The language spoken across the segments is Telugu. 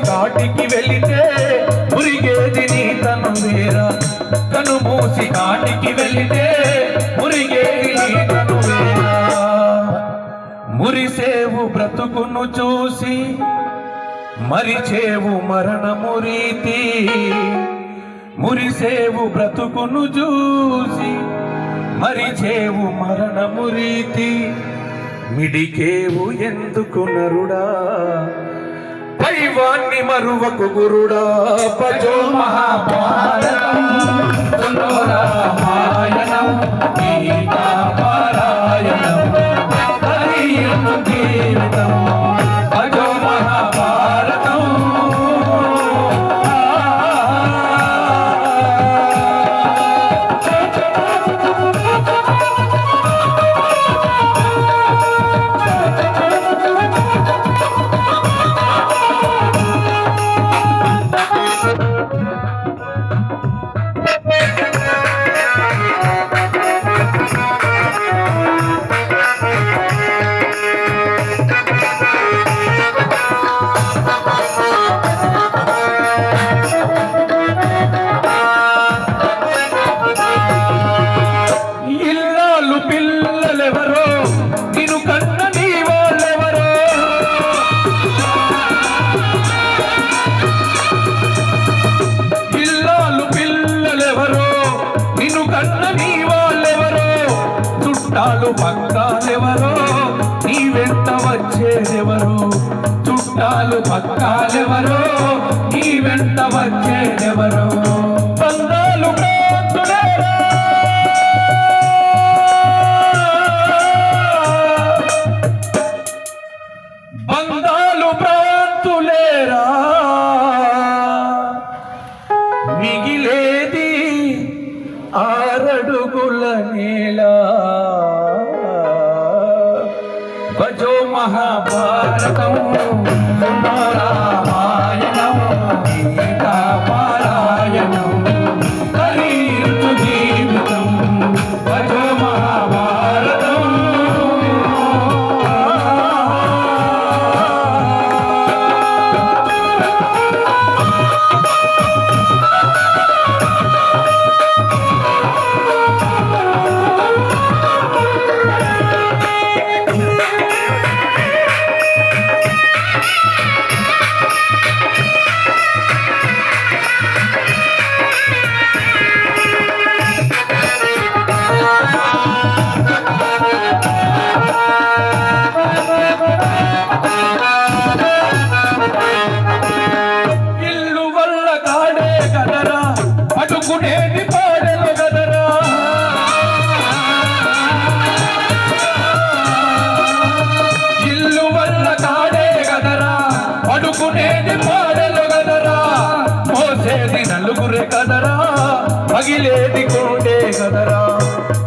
కాటికి వెళితే మురిగేది నీ తను వేరా, కను మూసి కాటికి వెళితే మురిగేది నీ తను వేరా. మురిసేవు బ్రతుకును చూసి మరిచేవు మరణము రీతి, మురిసేవు బ్రతుకును చూసి మరిచేవు మరణము రీతి. మిడికేవు ఎందుకు నరుడా, దైవాన్ని మరువకు గురుడా. భజో మహాభారతం రామాయణం గీతా పారాయణం హరియును జీవితం. భజో మహాభారతం పిల్లలెవరో నిన్ను కన్న నీ వాళ్ళెవరో, ఇల్లాలు పిల్లలెవరో నిన్ను కన్న నీ వాళ్ళెవరో, చుట్టాలు పక్కాలెవరో నీ వెంట వచ్చేదెవరో, చుట్టాలు పక్కాలెవరో నీ వెంట వచ్చేదెవరో. బంధాలు ప్రాంతులేరా, బంధాలు ప్రాంతులేరా, మిగిలేది ఆరడుగుల నేల. భజో మహాభారతం రామాయణం గీతా పారాయణం హరియును జీవితం. భజో మహాభారతం పడుకునేది పాడెలు గదరా, ఇల్లు వల్ల కాడే గదరా, పడుకునేది పాడెలు గదరా. మోసేది నలుగురే కదరా, పగిలేది గుండె గదరా,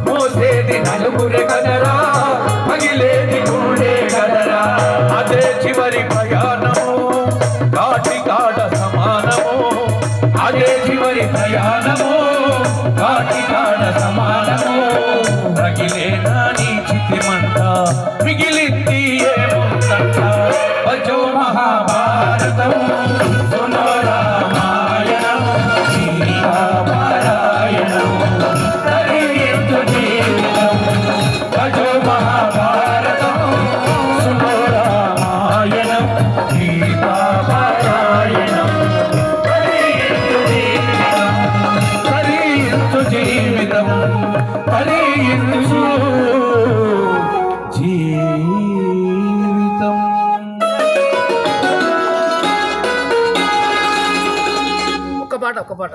మోసేది నలుగురే కదరా, పగిలేది గుండె గదరా. అదే చివరి ప్రయాణము కాటి కాడ సమానము, అదే చివరి ప్రయాణము కాటి కాడ సమానము. రగిలేనా నీ చితిమంట, మిగిలింది ఏముందంట. భజో మహాభారతం రామాయణం గీతా పారాయణం హరియును జీవితం. భజో మహాభారతం రామాయణం గీతా పారాయణం జీవితం హరియును జీవితం. ఒక్క పాట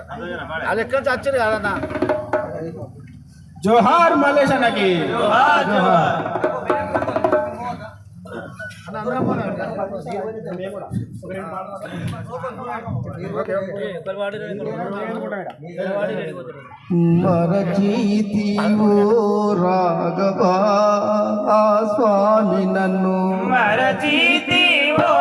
అది ఎక్కడ చచ్చింది కాదన్నా. జోహార్ మల్లేష్ అన్నకి. అందరం పోదాం. ఓకే ఓకే మరచితి ఓ రాఘవా ఆ స్వామి నన్ను మరచితి ఓ